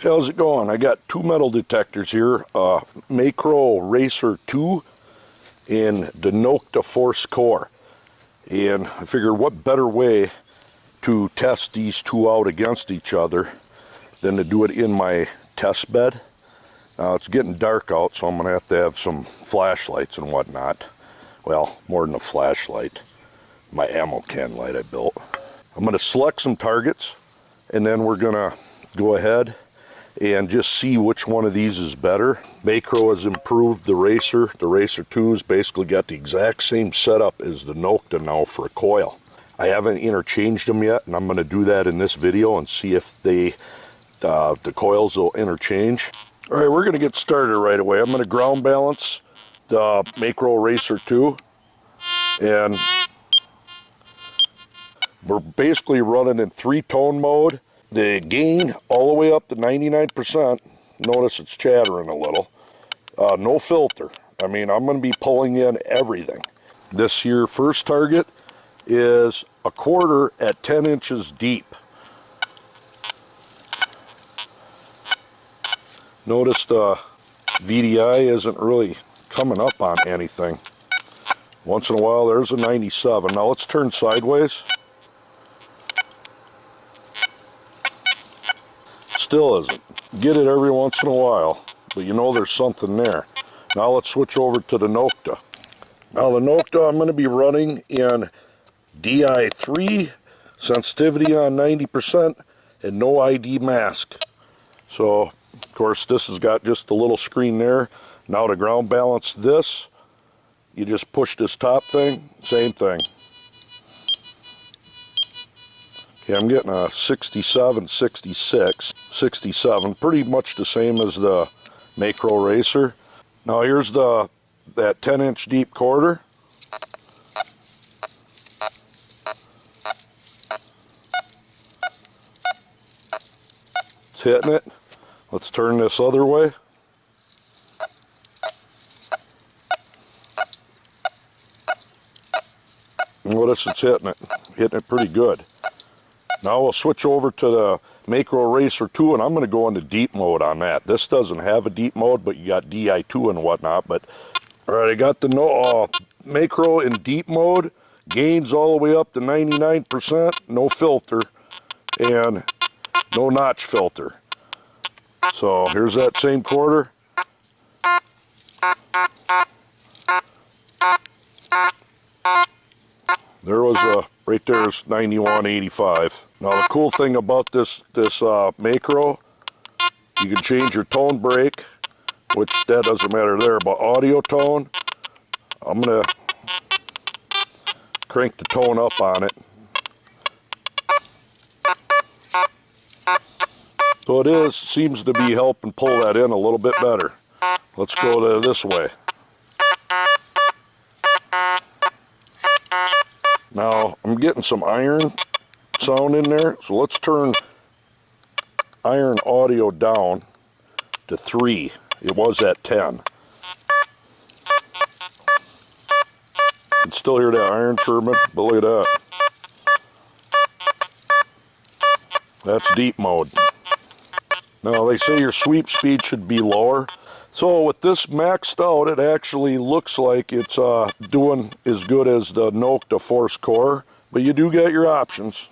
How's it going? I got two metal detectors here, Makro Racer 2 and the Nokta Force Core. And I figured what better way to test these two out against each other than to do it in my test bed. Now it's getting dark out, so I'm going to have some flashlights and whatnot. Well, more than a flashlight, my ammo can light I built. I'm going to select some targets and then we're going to go ahead and just see which one of these is better. Makro has improved the Racer. The Racer 2 has basically got the exact same setup as the Nokta now for a coil. I haven't interchanged them yet, and I'm going to do that in this video and see if the coils will interchange. All right, we're going to get started right away. I'm going to ground balance the Makro Racer 2, and we're basically running in 3-tone mode. The gain all the way up to 99%. Notice it's chattering a little. No filter. I mean, I'm going to be pulling in everything. This here first target is a quarter at 10 inches deep. Notice the VDI isn't really coming up on anything. Once in a while there's a 97. Now let's turn sideways. Still isn't. Get it every once in a while, but you know there's something there. Now let's switch over to the Nokta. Now the Nokta I'm going to be running in DI3, sensitivity on 90%, and no ID mask. So, of course, this has got just a little screen there. Now to ground balance this, you just push this top thing, same thing. Okay, I'm getting a 67, 66, 67, pretty much the same as the Makro Racer. Now here's that 10-inch deep quarter. It's hitting it. Let's turn this other way. Notice it's hitting it pretty good. Now we'll switch over to the Makro Racer 2, and I'm going to go into deep mode on that. This doesn't have a deep mode, but you got DI2 and whatnot. But all right, I got the Makro in deep mode. Gains all the way up to 99%, no filter, and no notch filter. So here's that same quarter. There was right there's 91.85. Now the cool thing about this Makro, you can change your tone break, which that doesn't matter there, but audio tone, I'm gonna crank the tone up on it. So it seems to be helping pull that in a little bit better. Let's go to this way. Now, I'm getting some iron sound in there, so let's turn iron audio down to 3. It was at 10. You can still hear that iron chirping, but look at that. That's deep mode. Now, they say your sweep speed should be lower. So with this maxed out, it actually looks like it's doing as good as the Nokta Force Core, but you do get your options,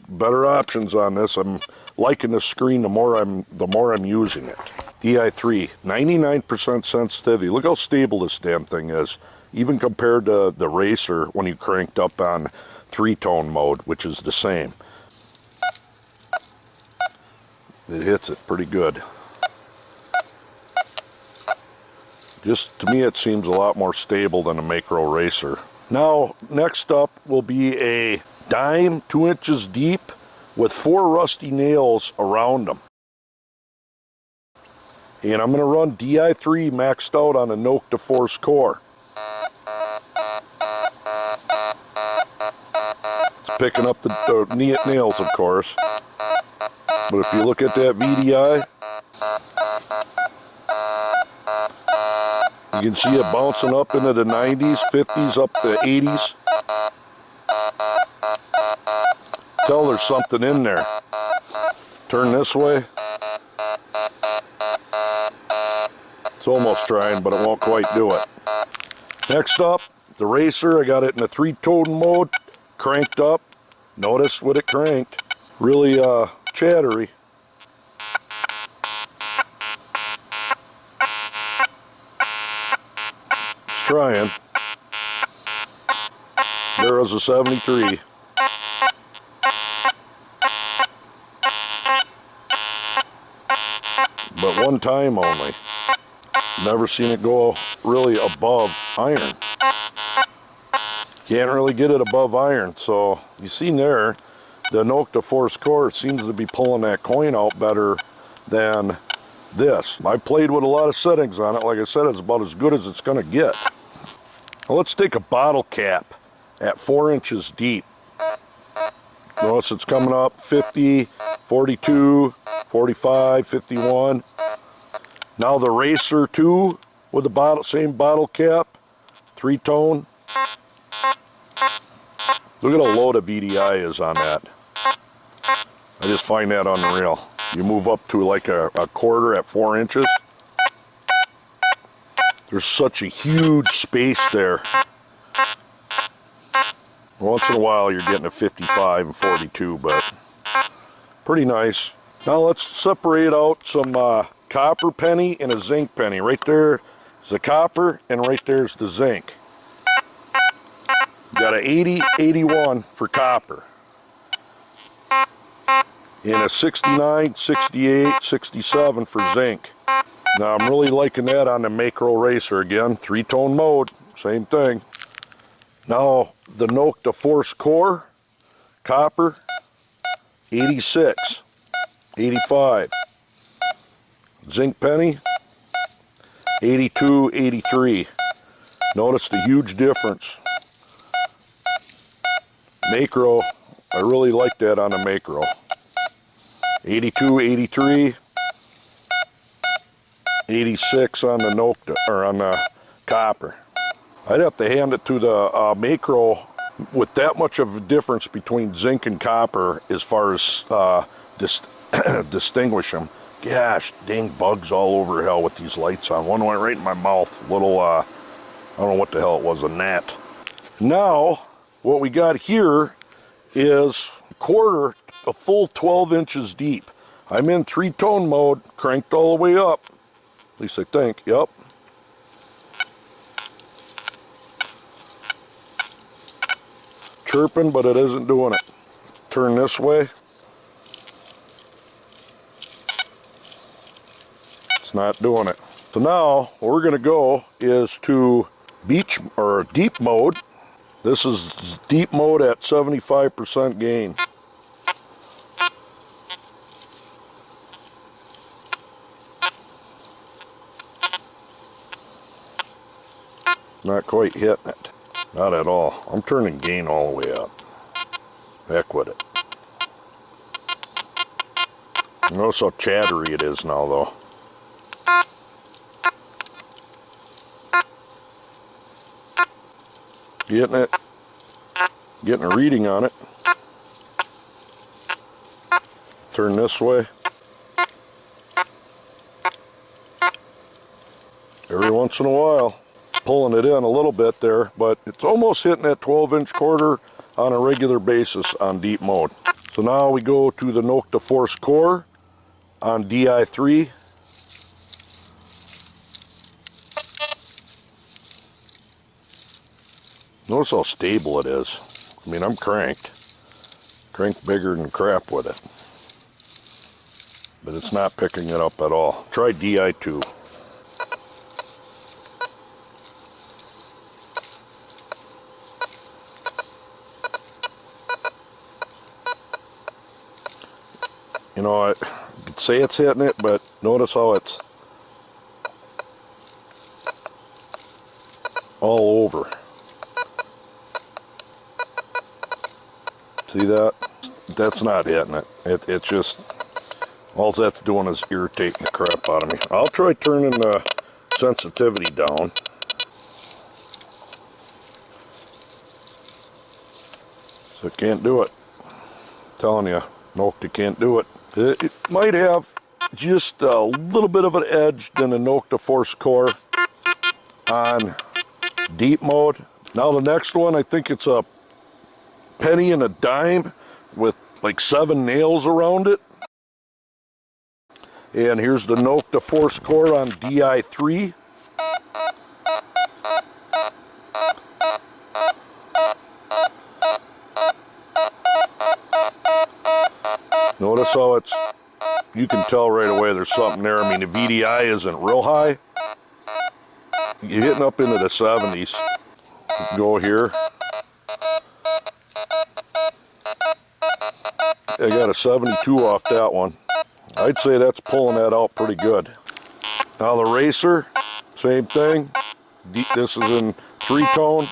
better options on this. I'm liking the screen the more I'm using it. DI3, 99% sensitivity. Look how stable this damn thing is, even compared to the Racer when you cranked up on 3-tone mode, which is the same. It hits it pretty good. Just to me it seems a lot more stable than a Makro Racer. Now next up will be a dime 2 inches deep with 4 rusty nails around them. And I'm going to run DI3 maxed out on a Nokta Force Core. It's picking up the nails, of course. But if you look at that VDI, you can see it bouncing up into the 90s, 50s, up to 80s. Tell there's something in there. Turn this way. almost trying, but it won't quite do it. Next up, the racer. I got it in a 3-tone mode, cranked up. Notice what it cranked. Really chattery. It's trying. There was a 73. But one time only. Never seen it go really above iron. Can't really get it above iron. So you see there, the Nokta Force Core seems to be pulling that coin out better than this. I played with a lot of settings on it. Like I said, it's about as good as it's going to get. Well, let's take a bottle cap at 4 inches deep. Notice it's coming up 50, 42, 45, 51. Now the Racer 2 with the same bottle cap, 3-tone. Look at how low the VDI is on that. I just find that unreal. You move up to like a quarter at 4 inches. There's such a huge space there. Once in a while you're getting a 55 and 42, but pretty nice. Now let's separate out some copper penny and a zinc penny. Right there is the copper and right there's the zinc. Got a 80, 81 for copper. And a 69, 68, 67 for zinc. Now I'm really liking that on the Makro Racer. Again, 3-tone mode, same thing. Now the Nokta Force Core, copper, 86, 85. Zinc penny, 82, 83. Notice the huge difference. Makro, I really like that on the Makro. 82, 83, 86 on the Nokta, or on the copper. I'd have to hand it to the Makro with that much of a difference between zinc and copper as far as distinguish them. Gosh, dang bugs all over hell with these lights on. One went right in my mouth. Little, I don't know what the hell it was, a gnat. Now, what we got here is a full 12 inches deep. I'm in 3-tone mode, cranked all the way up. At least I think, yep. Chirping, but it isn't doing it. Turn this way. It's not doing it. So now, what we're gonna go is to beach or deep mode. This is deep mode at 75% gain. Not quite hitting it. Not at all. I'm turning gain all the way up. Heck with it. Notice how chattery it is now though. Getting it. Getting a reading on it. Turn this way. Every once in a while. Pulling it in a little bit there, but it's almost hitting that 12-inch quarter on a regular basis on deep mode. So now we go to the Nokta Force Core on DI3. Notice how stable it is. I mean, I'm cranked bigger than crap with it, but it's not picking it up at all. Try DI2. You know, I could say it's hitting it, but notice how it's all over. See that? That's not hitting it. It's just, all that's doing is irritating the crap out of me. I'll try turning the sensitivity down. So it can't do it. I'm telling you, Nokta can't do it. It might have just a little bit of an edge than the Nokta Force Core on deep mode. Now the next one, I think it's a penny and a dime with like 7 nails around it. And here's the Nokta Force Core on DI3. Notice how it's, you can tell right away there's something there. I mean, the VDI isn't real high. You're hitting up into the 70s. Go here. I got a 72 off that one. I'd say that's pulling that out pretty good. Now the Racer, same thing. This is in 3-tone.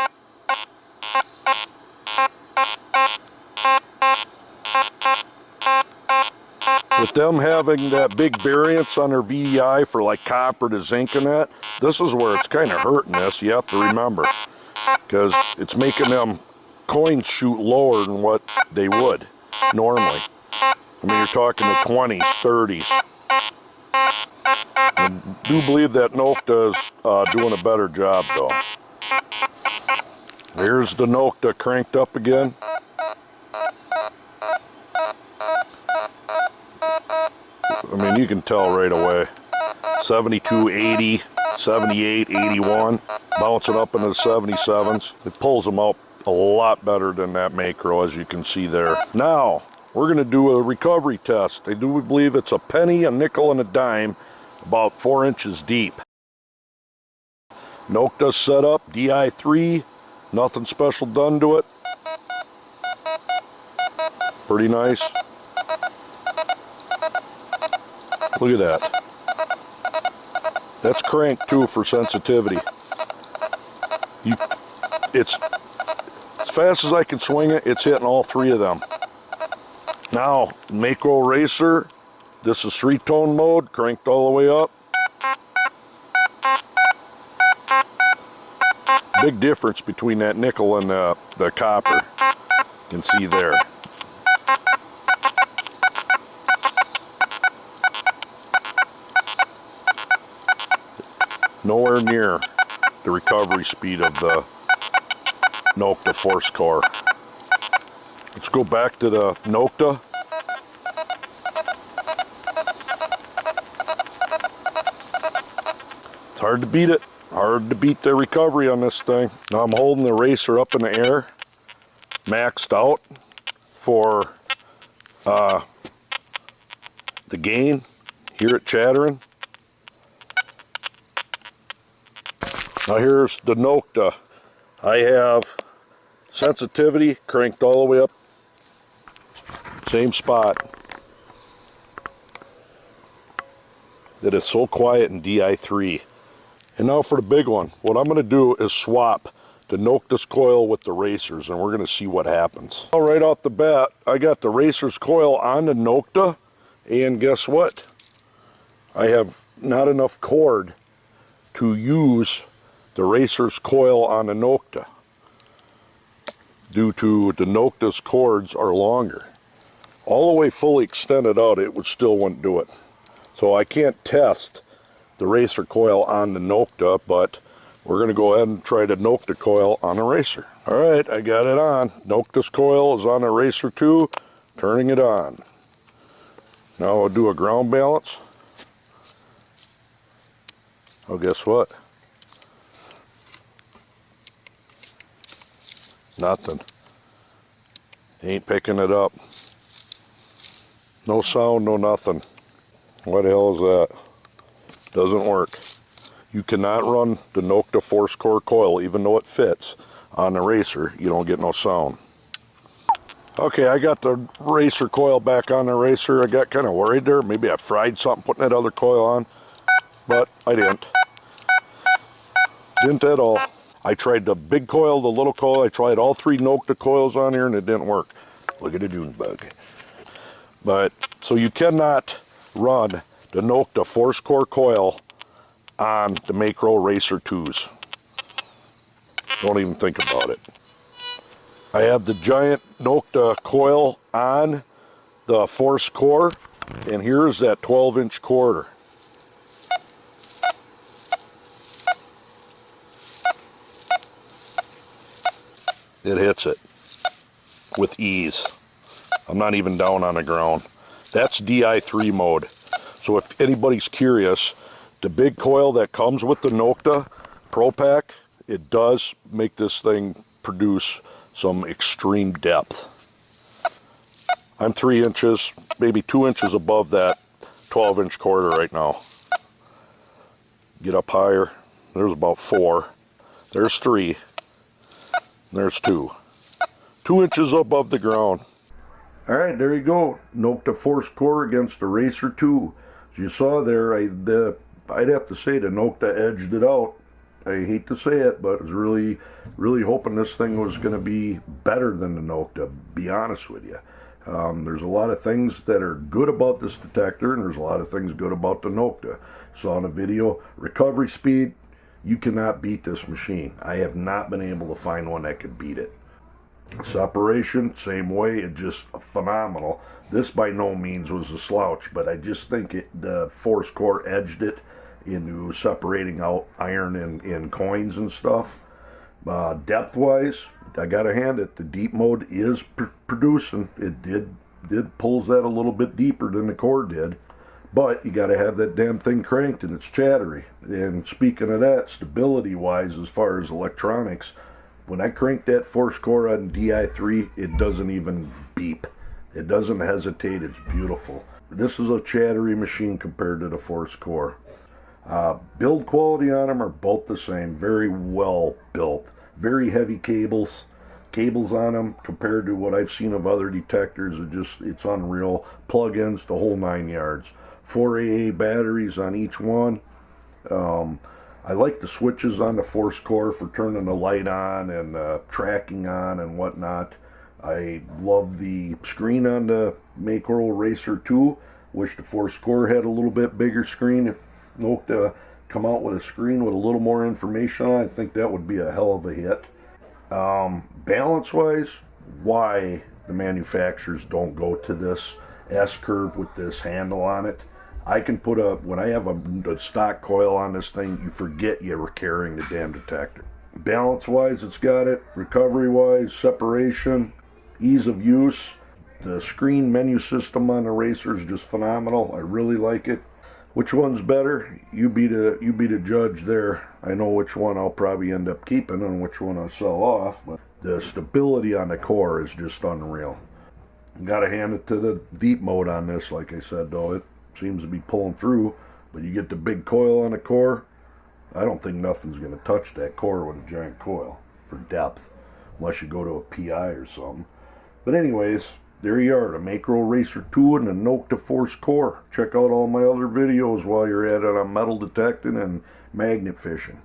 With them having that big variance on their VDI for like copper to zinc and that, this is where it's kind of hurting this, you have to remember. Because it's making them coins shoot lower than what they would normally. I mean, you're talking the 20s, 30s. I do believe that Nokta is doing a better job though. Here's the Nokta cranked up again. I mean, you can tell right away. 72, 80, 78, 81, bouncing up into the 77s. It pulls them out a lot better than that Makro, as you can see there. Now, we're going to do a recovery test. I do believe it's a penny, a nickel, and a dime, about 4 inches deep. Nokta set up, DI3, nothing special done to it. Pretty nice. Look at that. That's cranked too for sensitivity. It's as fast as I can swing it, it's hitting all 3 of them. Now, Makro Racer, this is 3-tone mode, cranked all the way up. Big difference between that nickel and the copper. You can see there. Nowhere near the recovery speed of the Nokta Force Core. Let's go back to the Nokta. It's hard to beat it. Hard to beat the recovery on this thing. Now I'm holding the Racer up in the air, maxed out for the gain. Hear it chattering. Now here's the Nokta. I have sensitivity cranked all the way up, same spot. That is so quiet in DI3. And now for the big one. What I'm going to do is swap the Nokta's coil with the Racer's, and we're going to see what happens. Now, right off the bat, I got the Racer's coil on the Nokta, and guess what? I have not enough cord to use the Racer's coil on the Nokta, due to the Nokta's cords are longer. All the way fully extended out, it still wouldn't do it. So I can't test the Racer coil on the Nokta, but we're going to go ahead and try the Nokta coil on the Racer. Alright, I got it on. Nokta's coil is on the Racer 2, turning it on. Now I'll do a ground balance. Oh, guess what? Nothing. Ain't picking it up. No sound, no nothing. What the hell is that? Doesn't work. You cannot run the Nokta Force Core coil, even though it fits on the Racer. You don't get no sound. Okay, I got the Racer coil back on the Racer. I got kind of worried there. Maybe I fried something putting that other coil on, but I didn't. Didn't at all. I tried the big coil, the little coil. I tried all 3 Nokta coils on here, and it didn't work. Look at the June bug. But so you cannot run the Nokta Force Core coil on the Makro Racer 2s. Don't even think about it. I have the giant Nokta coil on the Force Core, And here's that 12-inch quarter. It hits it with ease. I'm not even down on the ground. That's DI3 mode. So if anybody's curious, the big coil that comes with the Nokta Pro Pack, it does make this thing produce some extreme depth. I'm 3 inches, maybe 2 inches above that 12-inch quarter right now. Get up higher, there's about 4. There's 3. There's 2. 2 inches above the ground. Alright, there you go. Nokta Force Core against the Racer 2. As you saw there, I'd have to say the Nokta edged it out. I hate to say it, but I was really hoping this thing was going to be better than the Nokta, be honest with you. There's a lot of things that are good about this detector, and there's a lot of things good about the Nokta. Saw in the video, recovery speed, you cannot beat this machine. I have not been able to find one that could beat it. Separation, same way, it just phenomenal. This by no means was a slouch, but I just think the Force Core edged it into separating out iron and coins and stuff. Depth-wise, I gotta hand it, the deep mode is producing. It did pulls that a little bit deeper than the core did, but you gotta have that damn thing cranked and it's chattery. And speaking of that, stability-wise, as far as electronics, when I crank that Force Core on DI3, it doesn't even beep. It doesn't hesitate, it's beautiful. This is a chattery machine compared to the Force Core. Build quality on them are both the same, very well built. Very heavy cables on them compared to what I've seen of other detectors. It's unreal. Plug-ins, the whole 9 yards. 4 AA batteries on each one. I like the switches on the Force Core for turning the light on and tracking on and whatnot. I love the screen on the Makro Racer 2. Wish the Force Core had a little bit bigger screen. If Nokta come out with a screen with a little more information on it, I think that would be a hell of a hit. Balance-wise, why the manufacturers don't go to this S-curve with this handle on it. I can put when I have a stock coil on this thing, you forget you were carrying the damn detector. Balance-wise, it's got it. Recovery-wise, separation, ease of use. The screen menu system on the Racer is just phenomenal. I really like it. Which one's better? You be the judge there. I know which one I'll probably end up keeping and which one I'll sell off, but the stability on the core is just unreal. Gotta hand it to the deep mode on this, like I said, though. It seems to be pulling through, but you get the big coil on the core, I don't think nothing's going to touch that core with a giant coil for depth, unless you go to a PI or something. But anyways, there you are, the Makro Racer 2 and the Nokta Force Core. Check out all my other videos while you're at it on metal detecting and magnet fishing.